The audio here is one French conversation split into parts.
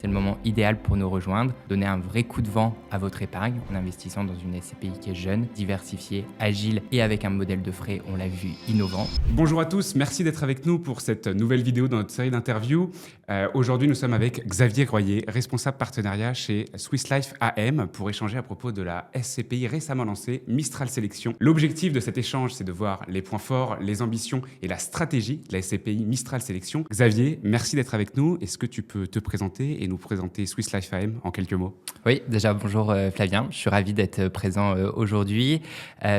C'est le moment idéal pour nous rejoindre, donner un vrai coup de vent à votre épargne en investissant dans une SCPI qui est jeune, diversifiée, agile et avec un modèle de frais, on l'a vu, innovant. Bonjour à tous, merci d'être avec nous pour cette nouvelle vidéo dans notre série d'interviews. Aujourd'hui, nous sommes avec Xavier Royer, responsable partenariat chez Swiss Life AM, pour échanger à propos de la SCPI récemment lancée, Mistral Sélection. L'objectif de cet échange, c'est de voir les points forts, les ambitions et la stratégie de la SCPI Mistral Sélection. Xavier, merci d'être avec nous. Est-ce que tu peux te présenter et nous présenter Swiss Life AM en quelques mots? Oui, déjà bonjour Flavien, je suis ravi d'être présent aujourd'hui.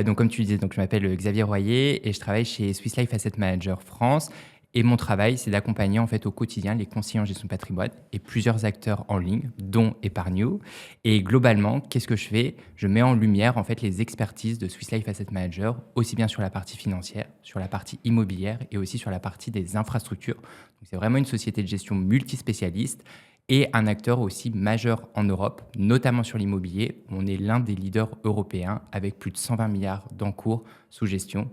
Donc comme tu le disais, donc, je m'appelle Xavier Royer et je travaille chez Swiss Life Asset Manager France. Et mon travail, c'est d'accompagner en fait au quotidien les conseillers en gestion de patrimoine et plusieurs acteurs en ligne, dont Epargnio. Et globalement, qu'est-ce que je fais? Je mets en lumière en fait les expertises de Swiss Life Asset Manager, aussi bien sur la partie financière, sur la partie immobilière et aussi sur la partie des infrastructures. Donc c'est vraiment une société de gestion multispécialiste et un acteur aussi majeur en Europe, notamment sur l'immobilier. On est l'un des leaders européens avec plus de 120 milliards d'encours sous gestion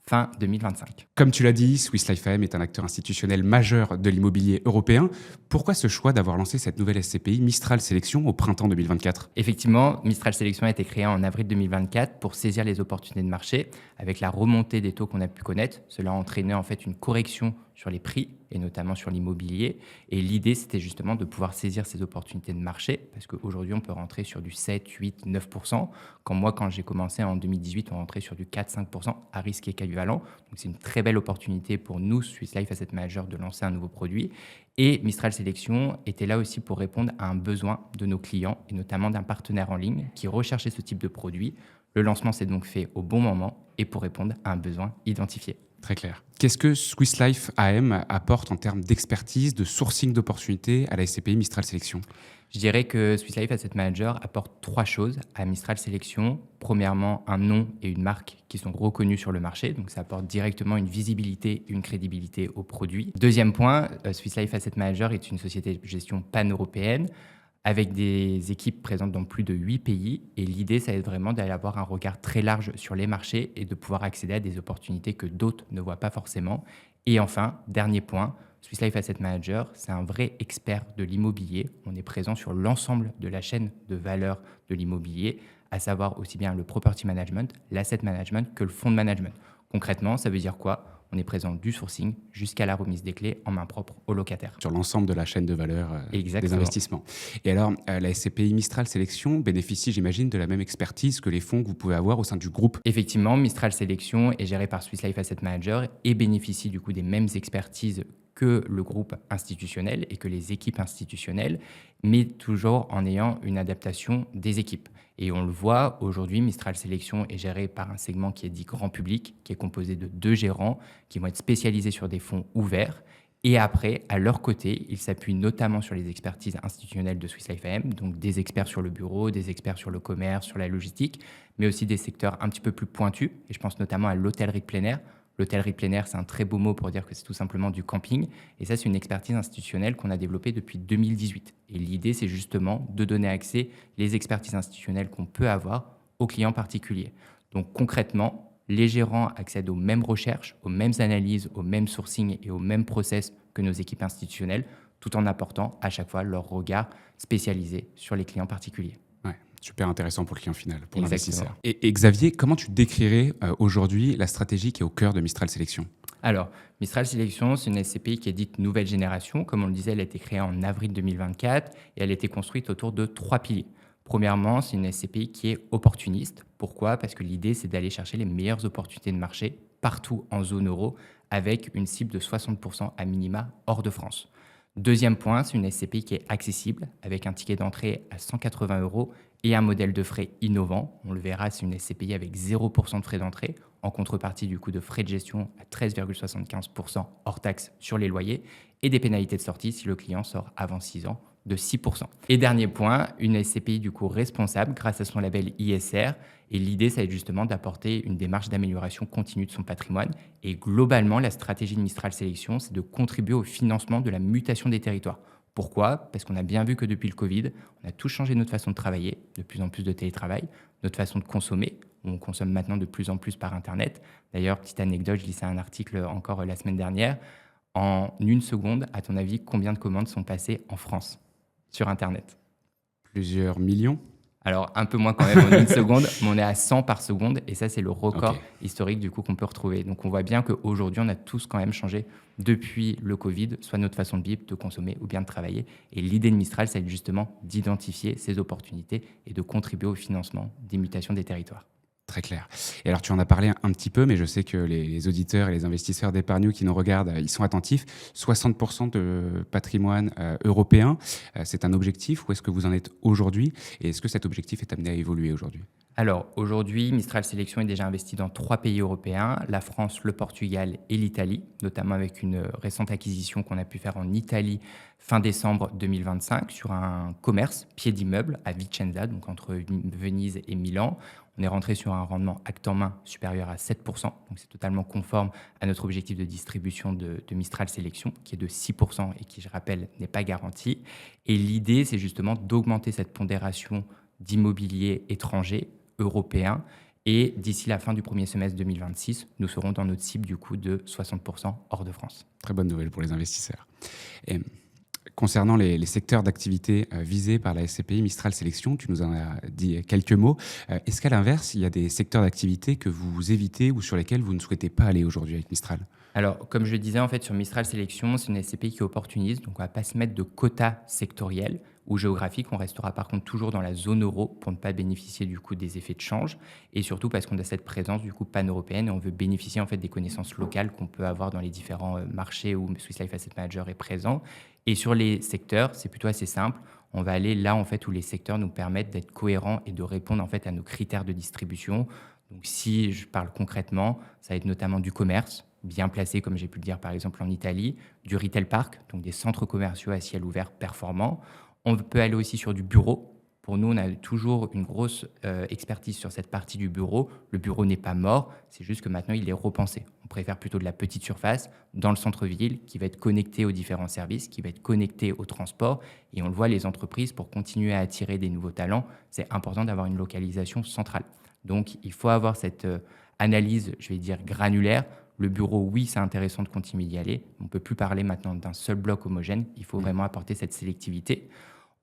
fin 2025. Comme tu l'as dit, Swiss Life AM est un acteur institutionnel majeur de l'immobilier européen. Pourquoi ce choix d'avoir lancé cette nouvelle SCPI Mistral Sélection au printemps 2024? Effectivement, Mistral Sélection a été créé en avril 2024 pour saisir les opportunités de marché. Avec la remontée des taux qu'on a pu connaître, cela a entraîné en fait une correction sur les prix et notamment sur l'immobilier. Et l'idée, c'était justement de pouvoir saisir ces opportunités de marché parce qu'aujourd'hui, on peut rentrer sur du 7, 8, 9%. Quand j'ai commencé en 2018, on rentrait sur du 4, 5% à risque équivalent. Donc, c'est une très belle opportunité pour nous, Swiss Life Asset Manager, de lancer un nouveau produit. Et Mistral Sélection était là aussi pour répondre à un besoin de nos clients et notamment d'un partenaire en ligne qui recherchait ce type de produit. Le lancement s'est donc fait au bon moment et pour répondre à un besoin identifié. Très clair. Qu'est-ce que Swiss Life AM apporte en termes d'expertise, de sourcing d'opportunités à la SCPI Mistral Sélection? Je dirais que Swiss Life Asset Manager apporte trois choses à Mistral Sélection. Premièrement, un nom et une marque qui sont reconnus sur le marché. Donc, ça apporte directement une visibilité et une crédibilité au produit. Deuxième point, Swiss Life Asset Manager est une société de gestion pan-européenne avec des équipes présentes dans plus de 8 pays. Et l'idée, ça va être vraiment d'aller avoir un regard très large sur les marchés et de pouvoir accéder à des opportunités que d'autres ne voient pas forcément. Et enfin, dernier point, Swiss Life Asset Manager, c'est un vrai expert de l'immobilier. On est présent sur l'ensemble de la chaîne de valeur de l'immobilier, à savoir aussi bien le property management, l'asset management que le fonds de management. Concrètement, ça veut dire quoi? On est présent du sourcing jusqu'à la remise des clés en main propre aux locataires. Sur l'ensemble de la chaîne de valeur des Exactement. investissements. Et alors, la SCPI Mistral Sélection bénéficie, j'imagine, de la même expertise que les fonds que vous pouvez avoir au sein du groupe. Effectivement, Mistral Sélection est géré par Swiss Life Asset Manager et bénéficie du coup des mêmes expertises que le groupe institutionnel et que les équipes institutionnelles, mais toujours en ayant une adaptation des équipes. Et on le voit, aujourd'hui, Mistral Sélection est géré par un segment qui est dit grand public, qui est composé de 2 gérants qui vont être spécialisés sur des fonds ouverts. Et après, à leur côté, ils s'appuient notamment sur les expertises institutionnelles de Swiss Life AM, donc des experts sur le bureau, des experts sur le commerce, sur la logistique, mais aussi des secteurs un petit peu plus pointus. Et je pense notamment à l'hôtellerie de plein air. L'hôtellerie de plein air, c'est un très beau mot pour dire que c'est tout simplement du camping. Et ça, c'est une expertise institutionnelle qu'on a développée depuis 2018. Et l'idée, c'est justement de donner accès les expertises institutionnelles qu'on peut avoir aux clients particuliers. Donc concrètement, les gérants accèdent aux mêmes recherches, aux mêmes analyses, aux mêmes sourcing et aux mêmes process que nos équipes institutionnelles, tout en apportant à chaque fois leur regard spécialisé sur les clients particuliers. Ouais, super intéressant pour le client final, pour Exactement. l'investisseur. Et Xavier, comment tu décrirais aujourd'hui la stratégie qui est au cœur de Mistral Sélection? Alors, Mistral Sélection, c'est une SCPI qui est dite nouvelle génération. Comme on le disait, elle a été créée en avril 2024 et elle a été construite autour de 3 piliers. Premièrement, c'est une SCPI qui est opportuniste. Pourquoi? Parce que l'idée, c'est d'aller chercher les meilleures opportunités de marché partout en zone euro avec une cible de 60% à minima hors de France. Deuxième point, c'est une SCPI qui est accessible avec un ticket d'entrée à 180 € et un modèle de frais innovant. On le verra, c'est une SCPI avec 0% de frais d'entrée en contrepartie du coût de frais de gestion à 13,75% hors taxe sur les loyers et des pénalités de sortie si le client sort avant 6 ans de 6%. Et dernier point, une SCPI du coup responsable grâce à son label ISR. Et l'idée, ça va être justement d'apporter une démarche d'amélioration continue de son patrimoine. Et globalement, la stratégie de Mistral Sélection, c'est de contribuer au financement de la mutation des territoires. Pourquoi? Parce qu'on a bien vu que depuis le Covid, on a tous changé notre façon de travailler, de plus en plus de télétravail, notre façon de consommer. On consomme maintenant de plus en plus par Internet. D'ailleurs, petite anecdote, je lisais un article encore la semaine dernière. En une seconde, à ton avis, combien de commandes sont passées en France? sur Internet. Plusieurs millions? Alors, un peu moins quand même en une seconde, mais on est à 100 par seconde et ça, c'est le record Ok. historique du coup qu'on peut retrouver. Donc, on voit bien qu'aujourd'hui, on a tous quand même changé depuis le Covid, soit notre façon de vivre, de consommer ou bien de travailler. Et l'idée de Mistral, c'est justement d'identifier ces opportunités et de contribuer au financement des mutations des territoires. Très clair. Et alors, tu en as parlé un petit peu, mais je sais que les auditeurs et les investisseurs d'Epargnou qui nous regardent, ils sont attentifs. 60% de patrimoine européen, c'est un objectif. Où est-ce que vous en êtes aujourd'hui? Et est-ce que cet objectif est amené à évoluer aujourd'hui? Alors aujourd'hui, Mistral Sélection est déjà investi dans 3 pays européens, la France, le Portugal et l'Italie, notamment avec une récente acquisition qu'on a pu faire en Italie fin décembre 2025 sur un commerce pied d'immeuble à Vicenza, donc entre Venise et Milan. On est rentré sur un rendement acte en main supérieur à 7%, donc c'est totalement conforme à notre objectif de distribution de Mistral Sélection, qui est de 6% et qui, je rappelle, n'est pas garanti. Et l'idée, c'est justement d'augmenter cette pondération d'immobilier étranger européen. Et d'ici la fin du premier semestre 2026, nous serons dans notre cible du coup de 60% hors de France. Très bonne nouvelle pour les investisseurs. Et concernant les secteurs d'activité visés par la SCPI Mistral Sélection, tu nous en as dit quelques mots. Est-ce qu'à l'inverse, il y a des secteurs d'activité que vous évitez ou sur lesquels vous ne souhaitez pas aller aujourd'hui avec Mistral? Alors, comme je le disais, en fait, sur Mistral Sélection, c'est une SCPI qui est opportuniste, donc on ne va pas se mettre de quotas sectoriels ou géographiques. On restera par contre toujours dans la zone euro pour ne pas bénéficier du coup des effets de change et surtout parce qu'on a cette présence du coup pan-européenne et on veut bénéficier en fait des connaissances locales qu'on peut avoir dans les différents marchés où Swiss Life Asset Managers est présent. Et sur les secteurs, c'est plutôt assez simple. On va aller là en fait où les secteurs nous permettent d'être cohérents et de répondre en fait à nos critères de distribution. Donc si je parle concrètement, ça va être notamment du commerce, bien placé, comme j'ai pu le dire par exemple en Italie, du retail park, donc des centres commerciaux à ciel ouvert performants. On peut aller aussi sur du bureau. Pour nous, on a toujours une grosse expertise sur cette partie du bureau. Le bureau n'est pas mort, c'est juste que maintenant, il est repensé. On préfère plutôt de la petite surface dans le centre-ville qui va être connecté aux différents services, qui va être connecté au transport. Et on le voit, les entreprises, pour continuer à attirer des nouveaux talents, c'est important d'avoir une localisation centrale. Donc, il faut avoir cette analyse, je vais dire, granulaire. Le bureau, oui, c'est intéressant de continuer d'y aller. On ne peut plus parler maintenant d'un seul bloc homogène. Il faut vraiment apporter cette sélectivité.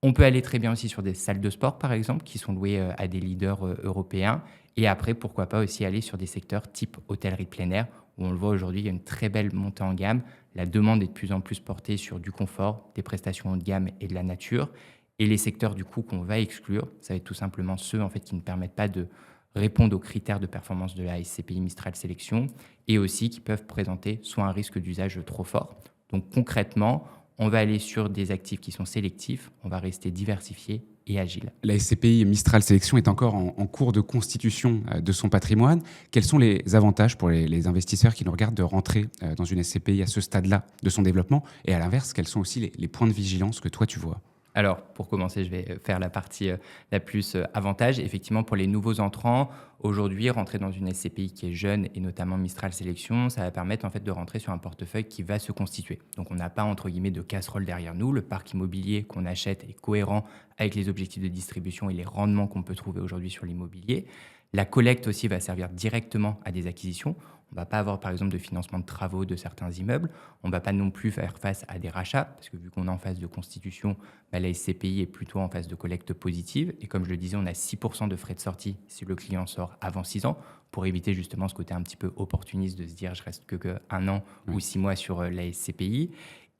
On peut aller très bien aussi sur des salles de sport, par exemple, qui sont louées à des leaders européens. Et après, pourquoi pas aussi aller sur des secteurs type hôtellerie de plein air, où on le voit aujourd'hui, il y a une très belle montée en gamme. La demande est de plus en plus portée sur du confort, des prestations haut de gamme et de la nature. Et les secteurs, du coup, qu'on va exclure, ça va être tout simplement ceux en fait, qui ne permettent pas de répondre aux critères de performance de la SCPI Mistral Sélection et aussi qui peuvent présenter soit un risque d'usage trop fort. Donc concrètement, on va aller sur des actifs qui sont sélectifs, on va rester diversifié et agile. La SCPI Mistral Sélection est encore en cours de constitution de son patrimoine. Quels sont les avantages pour les investisseurs qui nous regardent de rentrer dans une SCPI à ce stade-là de son développement? Et à l'inverse, quels sont aussi les points de vigilance que toi tu vois? Alors, pour commencer, je vais faire la partie la plus avantage. Effectivement, pour les nouveaux entrants, aujourd'hui, rentrer dans une SCPI qui est jeune et notamment Mistral Sélection, ça va permettre en fait de rentrer sur un portefeuille qui va se constituer. Donc, on n'a pas entre guillemets de casserole derrière nous. Le parc immobilier qu'on achète est cohérent avec les objectifs de distribution et les rendements qu'on peut trouver aujourd'hui sur l'immobilier. La collecte aussi va servir directement à des acquisitions. On ne va pas avoir par exemple de financement de travaux de certains immeubles. On ne va pas non plus faire face à des rachats, parce que vu qu'on est en phase de constitution, la SCPI est plutôt en phase de collecte positive. Et comme je le disais, on a 6% de frais de sortie si le client sort avant 6 ans, pour éviter justement ce côté un petit peu opportuniste de se dire je reste que 1 an ou 6 mois sur la SCPI.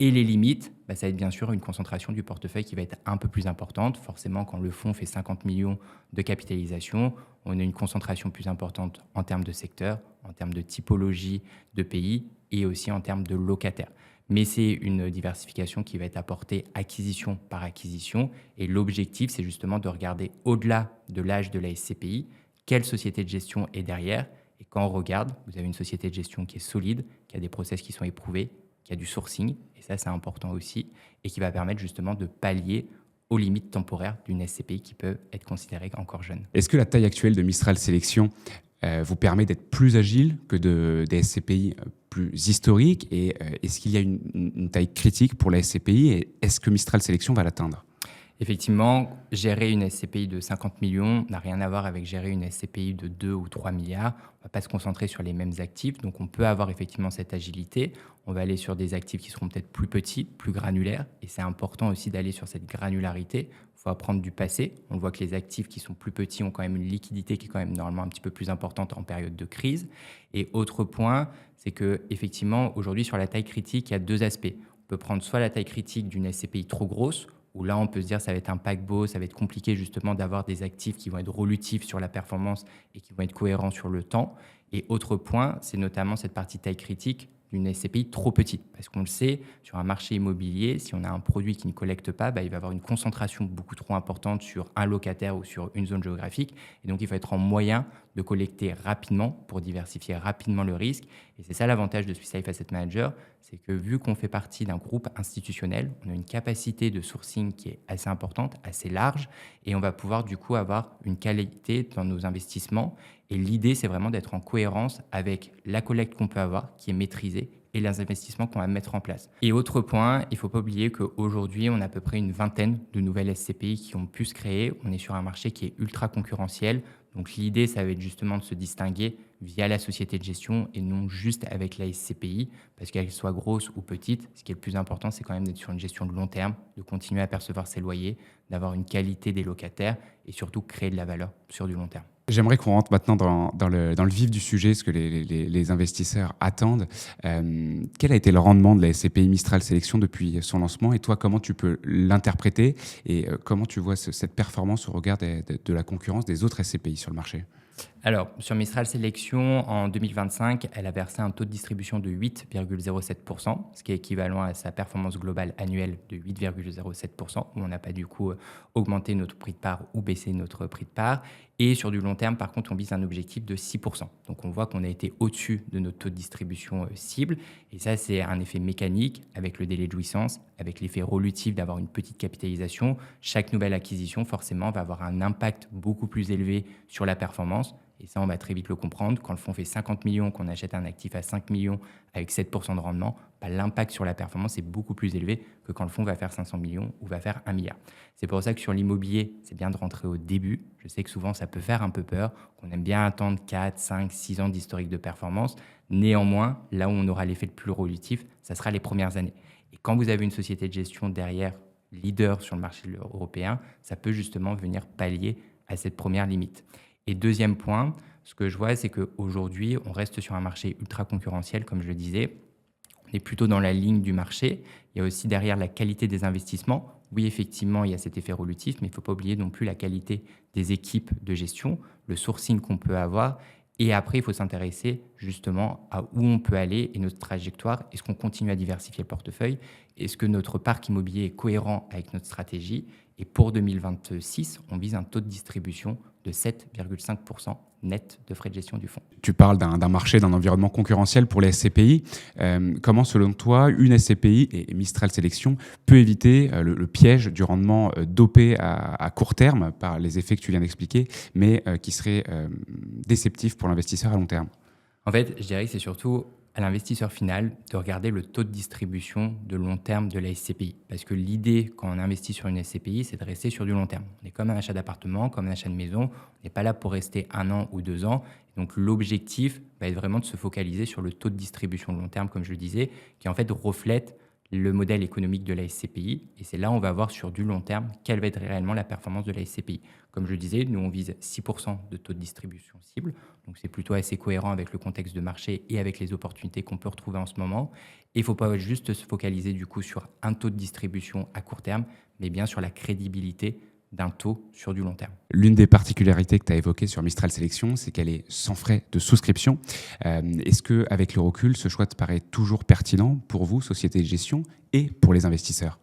Et les limites, ça va être bien sûr une concentration du portefeuille qui va être un peu plus importante. Forcément, quand le fonds fait 50 millions de capitalisation, on a une concentration plus importante en termes de secteur, en termes de typologie de pays et aussi en termes de locataires. Mais c'est une diversification qui va être apportée acquisition par acquisition. Et l'objectif, c'est justement de regarder au-delà de l'âge de la SCPI, quelle société de gestion est derrière. Et quand on regarde, vous avez une société de gestion qui est solide, qui a des process qui sont éprouvés, qui a du sourcing, et ça c'est important aussi, et qui va permettre justement de pallier aux limites temporaires d'une SCPI qui peut être considérée encore jeune. Est-ce que la taille actuelle de Mistral Sélection vous permet d'être plus agile que des SCPI plus historiques et est-ce qu'il y a une taille critique pour la SCPI et est-ce que Mistral Sélection va l'atteindre? Effectivement, gérer une SCPI de 50 millions n'a rien à voir avec gérer une SCPI de 2 ou 3 milliards. On ne va pas se concentrer sur les mêmes actifs, donc on peut avoir effectivement cette agilité. On va aller sur des actifs qui seront peut-être plus petits, plus granulaires, et c'est important aussi d'aller sur cette granularité. Il faut apprendre du passé. On voit que les actifs qui sont plus petits ont quand même une liquidité qui est quand même normalement un petit peu plus importante en période de crise. Et autre point, c'est que effectivement aujourd'hui sur la taille critique, il y a deux aspects. On peut prendre soit la taille critique d'une SCPI trop grosse, où là, on peut se dire ça va être un paquebot, ça va être compliqué justement d'avoir des actifs qui vont être rolutifs sur la performance et qui vont être cohérents sur le temps. Et autre point, c'est notamment cette partie taille critique d'une SCPI trop petite. Parce qu'on le sait, sur un marché immobilier, si on a un produit qui ne collecte pas, il va avoir une concentration beaucoup trop importante sur un locataire ou sur une zone géographique. Et donc, il faut être en moyen de collecter rapidement pour diversifier rapidement le risque. Et c'est ça l'avantage de Swiss Life Asset Manager, c'est que vu qu'on fait partie d'un groupe institutionnel, on a une capacité de sourcing qui est assez importante, assez large, et on va pouvoir du coup avoir une qualité dans nos investissements. Et l'idée, c'est vraiment d'être en cohérence avec la collecte qu'on peut avoir, qui est maîtrisée, et les investissements qu'on va mettre en place. Et autre point, il ne faut pas oublier qu'aujourd'hui, on a à peu près une vingtaine de nouvelles SCPI qui ont pu se créer. On est sur un marché qui est ultra concurrentiel. Donc l'idée, ça va être justement de se distinguer via la société de gestion et non juste avec la SCPI, parce qu'elle soit grosse ou petite. Ce qui est le plus important, c'est quand même d'être sur une gestion de long terme, de continuer à percevoir ses loyers, d'avoir une qualité des locataires et surtout créer de la valeur sur du long terme. J'aimerais qu'on rentre maintenant dans le vif du sujet, ce que les investisseurs attendent. Quel a été le rendement de la SCPI Mistral Sélection depuis son lancement et toi, comment tu peux l'interpréter et comment tu vois cette performance au regard de la concurrence des autres SCPI sur le marché? Alors, sur Mistral Sélection, en 2025, elle a versé un taux de distribution de 8,07%, ce qui est équivalent à sa performance globale annuelle de 8,07%, où on n'a pas du coup augmenté notre prix de part ou baissé notre prix de part. Et sur du long terme, par contre, on vise un objectif de 6%. Donc, on voit qu'on a été au-dessus de notre taux de distribution cible. Et ça, c'est un effet mécanique avec le délai de jouissance, avec l'effet rolutif d'avoir une petite capitalisation. Chaque nouvelle acquisition, forcément, va avoir un impact beaucoup plus élevé sur la performance. Et ça, on va très vite le comprendre. Quand le fonds fait 50 millions, qu'on achète un actif à 5 millions avec 7% de rendement, l'impact sur la performance est beaucoup plus élevé que quand le fonds va faire 500 millions ou va faire 1 milliard. C'est pour ça que sur l'immobilier, c'est bien de rentrer au début. Je sais que souvent, ça peut faire un peu peur, qu'on aime bien attendre 4, 5, 6 ans d'historique de performance. Néanmoins, là où on aura l'effet le plus rolutif, ça sera les premières années. Et quand vous avez une société de gestion derrière, leader sur le marché européen, ça peut justement venir pallier à cette première limite. Et deuxième point, ce que je vois, c'est qu'aujourd'hui, on reste sur un marché ultra concurrentiel, comme je le disais. On est plutôt dans la ligne du marché. Il y a aussi derrière la qualité des investissements. Oui, effectivement, il y a cet effet rolutif, mais il ne faut pas oublier non plus la qualité des équipes de gestion, le sourcing qu'on peut avoir. Et après, il faut s'intéresser justement à où on peut aller et notre trajectoire. Est-ce qu'on continue à diversifier le portefeuille? Est-ce que notre parc immobilier est cohérent avec notre stratégie? Et pour 2026, on vise un taux de distribution de 7,5% net de frais de gestion du fonds. Tu parles d'un marché, d'un environnement concurrentiel pour les SCPI. Comment, selon toi, une SCPI et Mistral Sélection peut éviter le piège du rendement dopé à court terme par les effets que tu viens d'expliquer, mais qui serait déceptif pour l'investisseur à long terme? En fait, je dirais que c'est surtout à l'investisseur final de regarder le taux de distribution de long terme de la SCPI. Parce que l'idée, quand on investit sur une SCPI, c'est de rester sur du long terme. On est comme un achat d'appartement, comme un achat de maison. On n'est pas là pour rester 1 an ou 2 ans. Donc l'objectif va être vraiment de se focaliser sur le taux de distribution de long terme, comme je le disais, qui en fait reflète le modèle économique de la SCPI. Et c'est là où on va voir sur du long terme quelle va être réellement la performance de la SCPI. Comme je le disais, nous, on vise 6% de taux de distribution cible. Donc, c'est plutôt assez cohérent avec le contexte de marché et avec les opportunités qu'on peut retrouver en ce moment. Et il ne faut pas juste se focaliser du coup sur un taux de distribution à court terme, mais bien sur la crédibilité d'un taux sur du long terme. L'une des particularités que tu as évoquées sur Mistral Sélection, c'est qu'elle est sans frais de souscription. Est-ce qu'avec le recul, ce choix te paraît toujours pertinent pour vous, société de gestion, et pour les investisseurs?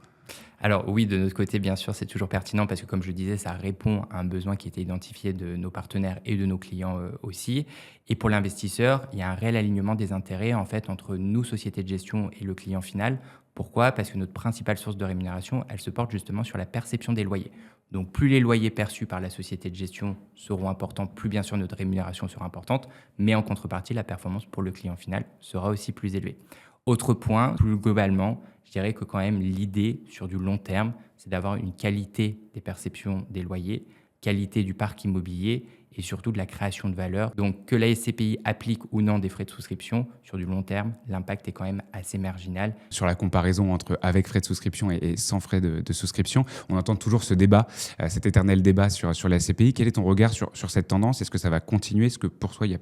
Alors oui, de notre côté, bien sûr, c'est toujours pertinent parce que, comme je le disais, ça répond à un besoin qui était identifié de nos partenaires et de nos clients aussi. Et pour l'investisseur, il y a un réel alignement des intérêts en fait entre nous, société de gestion, et le client final. Pourquoi? Parce que notre principale source de rémunération, elle se porte justement sur la perception des loyers. Donc plus les loyers perçus par la société de gestion seront importants, plus bien sûr notre rémunération sera importante, mais en contrepartie, la performance pour le client final sera aussi plus élevée. Autre point, plus globalement, je dirais que quand même l'idée sur du long terme, c'est d'avoir une qualité des perceptions des loyers, qualité du parc immobilier et surtout de la création de valeur. Donc que la SCPI applique ou non des frais de souscription, sur du long terme, l'impact est quand même assez marginal. Sur la comparaison entre avec frais de souscription et sans frais de souscription, on entend toujours ce débat, cet éternel débat sur la SCPI. Quel est ton regard sur cette tendance? Est-ce que ça va continuer? Est-ce que pour toi, il y a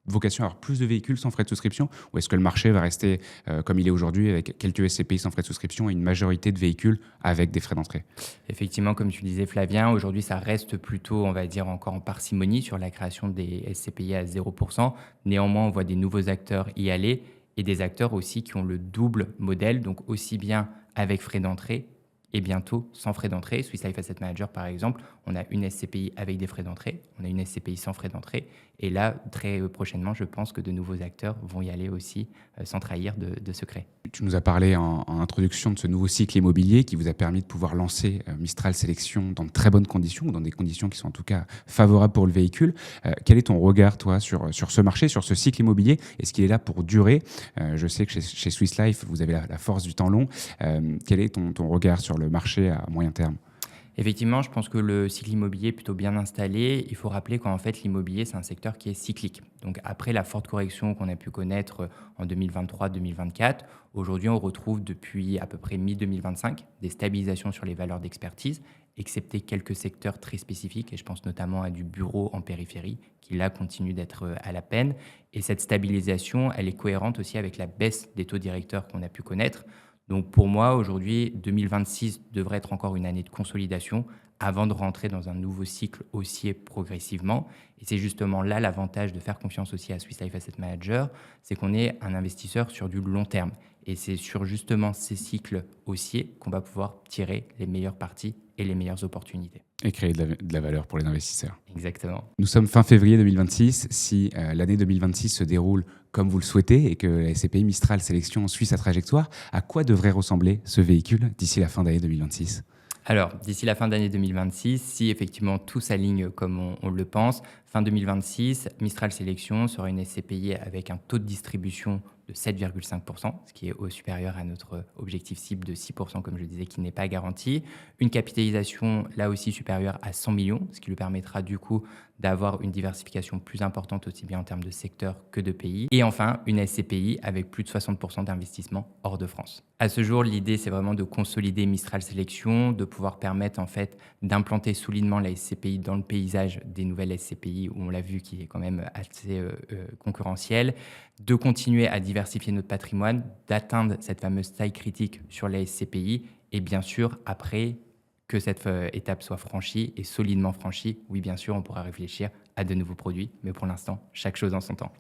vocation à avoir plus de véhicules sans frais de souscription, ou est-ce que le marché va rester comme il est aujourd'hui avec quelques SCPI sans frais de souscription et une majorité de véhicules avec des frais d'entrée? Effectivement, comme tu disais Flavien, aujourd'hui ça reste plutôt, on va dire, encore en parcimonie sur la création des SCPI à 0%. Néanmoins, on voit des nouveaux acteurs y aller et des acteurs aussi qui ont le double modèle, donc aussi bien avec frais d'entrée et bientôt sans frais d'entrée. Swiss Life Asset Manager, par exemple, on a une SCPI avec des frais d'entrée, on a une SCPI sans frais d'entrée. Et là, très prochainement, je pense que de nouveaux acteurs vont y aller aussi sans trahir de secret. Tu nous as parlé en introduction de ce nouveau cycle immobilier qui vous a permis de pouvoir lancer Mistral Sélection dans de très bonnes conditions, ou dans des conditions qui sont en tout cas favorables pour le véhicule. Quel est ton regard, toi, sur ce marché, sur ce cycle immobilier? Est-ce qu'il est là pour durer? Je sais que chez Swiss Life, vous avez la force du temps long. Quel est ton regard sur le marché à moyen terme? Effectivement, je pense que le cycle immobilier est plutôt bien installé. Il faut rappeler qu'en fait, l'immobilier, c'est un secteur qui est cyclique. Donc après la forte correction qu'on a pu connaître en 2023-2024, aujourd'hui, on retrouve depuis à peu près mi-2025 des stabilisations sur les valeurs d'expertise, excepté quelques secteurs très spécifiques, et je pense notamment à du bureau en périphérie, qui là continue d'être à la peine. Et cette stabilisation, elle est cohérente aussi avec la baisse des taux directeurs qu'on a pu connaître. Donc pour moi, aujourd'hui, 2026 devrait être encore une année de consolidation avant de rentrer dans un nouveau cycle haussier progressivement. Et c'est justement là l'avantage de faire confiance aussi à Swiss Life Asset Manager, c'est qu'on est un investisseur sur du long terme. Et c'est sur justement ces cycles haussiers qu'on va pouvoir tirer les meilleures parties et les meilleures opportunités. Et créer de la valeur pour les investisseurs. Exactement. Nous sommes fin février 2026. Si l'année 2026 se déroule comme vous le souhaitez et que la SCPI Mistral Sélection suit sa trajectoire, à quoi devrait ressembler ce véhicule d'ici la fin d'année 2026? Alors, d'ici la fin d'année 2026, si effectivement tout s'aligne comme on le pense, fin 2026, Mistral Sélection sera une SCPI avec un taux de distribution de 7,5%, ce qui est au supérieur à notre objectif cible de 6%, comme je disais, qui n'est pas garanti. Une capitalisation, là aussi, supérieure à 100 millions, ce qui lui permettra du coup d'avoir une diversification plus importante, aussi bien en termes de secteur que de pays. Et enfin, une SCPI avec plus de 60% d'investissement hors de France. À ce jour, l'idée, c'est vraiment de consolider Mistral Sélection, de pouvoir permettre en fait d'implanter solidement la SCPI dans le paysage des nouvelles SCPI, où on l'a vu qui est quand même assez concurrentiel, de continuer à diversifier notre patrimoine, d'atteindre cette fameuse taille critique sur la SCPI, et bien sûr, après que cette étape soit franchie et solidement franchie, oui, bien sûr, on pourra réfléchir à de nouveaux produits, mais pour l'instant, chaque chose en son temps.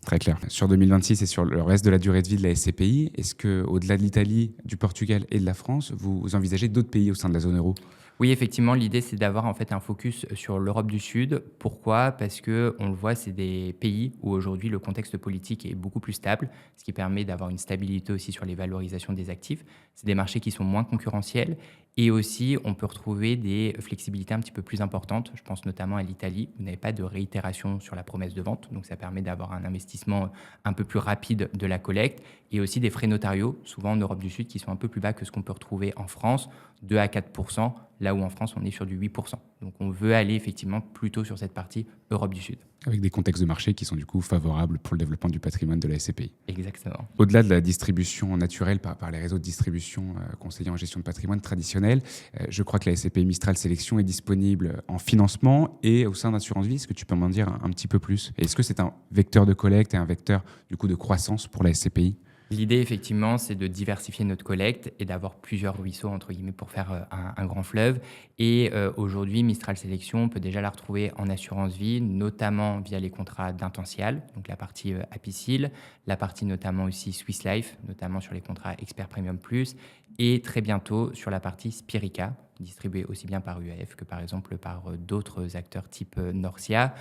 Très clair. Sur 2026 et sur le reste de la durée de vie de la SCPI, est-ce qu'au-delà de l'Italie, du Portugal et de la France, vous envisagez d'autres pays au sein de la zone euro? Oui, effectivement, l'idée, c'est d'avoir en fait un focus sur l'Europe du Sud. Pourquoi? Parce que on le voit, c'est des pays où aujourd'hui le contexte politique est beaucoup plus stable, ce qui permet d'avoir une stabilité aussi sur les valorisations des actifs. C'est des marchés qui sont moins concurrentiels et aussi on peut retrouver des flexibilités un petit peu plus importantes. Je pense notamment à l'Italie, où vous n'avez pas de réitération sur la promesse de vente, donc ça permet d'avoir un investissement un peu plus rapide de la collecte, et aussi des frais notariaux, souvent en Europe du Sud, qui sont un peu plus bas que ce qu'on peut retrouver en France, 2 à 4%, là où en France, on est sur du 8%. Donc on veut aller effectivement plutôt sur cette partie Europe du Sud. Avec des contextes de marché qui sont du coup favorables pour le développement du patrimoine de la SCPI. Exactement. Au-delà de la distribution naturelle par les réseaux de distribution conseillers en gestion de patrimoine traditionnels, je crois que la SCPI Mistral Sélection est disponible en financement et au sein d'Assurance Vie. Est-ce que tu peux m'en dire un petit peu plus? Et est-ce que c'est un vecteur de collecte et un vecteur du coup de croissance pour la SCPI? L'idée, effectivement, c'est de diversifier notre collecte et d'avoir plusieurs ruisseaux, entre guillemets, pour faire un grand fleuve. Et aujourd'hui, Mistral Sélection, on peut déjà la retrouver en assurance vie, notamment via les contrats d'Intential, donc la partie Apicil, la partie notamment aussi Swiss Life, notamment sur les contrats Expert Premium Plus, et très bientôt sur la partie Spirica, distribuée aussi bien par UAF que par exemple par d'autres acteurs type Norcia.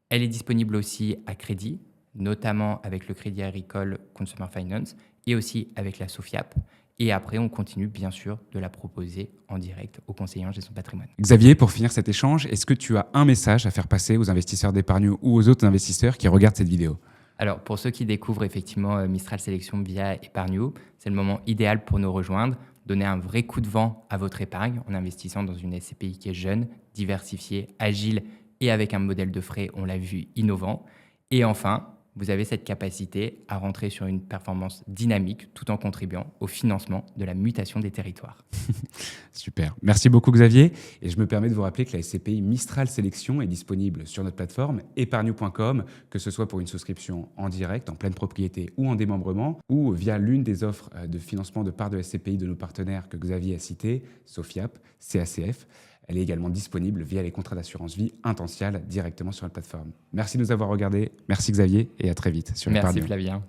Elle est disponible aussi à crédit, notamment avec le Crédit Agricole Consumer Finance et aussi avec la SOFIAP. Et après, on continue bien sûr de la proposer en direct aux conseillers en gestion de patrimoine. Xavier, pour finir cet échange, est-ce que tu as un message à faire passer aux investisseurs d'épargne ou aux autres investisseurs qui regardent cette vidéo? Alors, pour ceux qui découvrent effectivement Mistral Sélection via Epargnio, c'est le moment idéal pour nous rejoindre. donner un vrai coup de vent à votre épargne en investissant dans une SCPI qui est jeune, diversifiée, agile et avec un modèle de frais, on l'a vu, innovant. Et enfin, vous avez cette capacité à rentrer sur une performance dynamique tout en contribuant au financement de la mutation des territoires. Super. Merci beaucoup Xavier. Et je me permets de vous rappeler que la SCPI Mistral Sélection est disponible sur notre plateforme épargne.com, que ce soit pour une souscription en direct, en pleine propriété ou en démembrement, ou via l'une des offres de financement de parts de SCPI de nos partenaires que Xavier a cités, Sofiap, CACF. Elle est également disponible via les contrats d'assurance vie Intential directement sur la plateforme. Merci de nous avoir regardés. Merci Xavier et à très vite sur Merci Épargne. Flavien.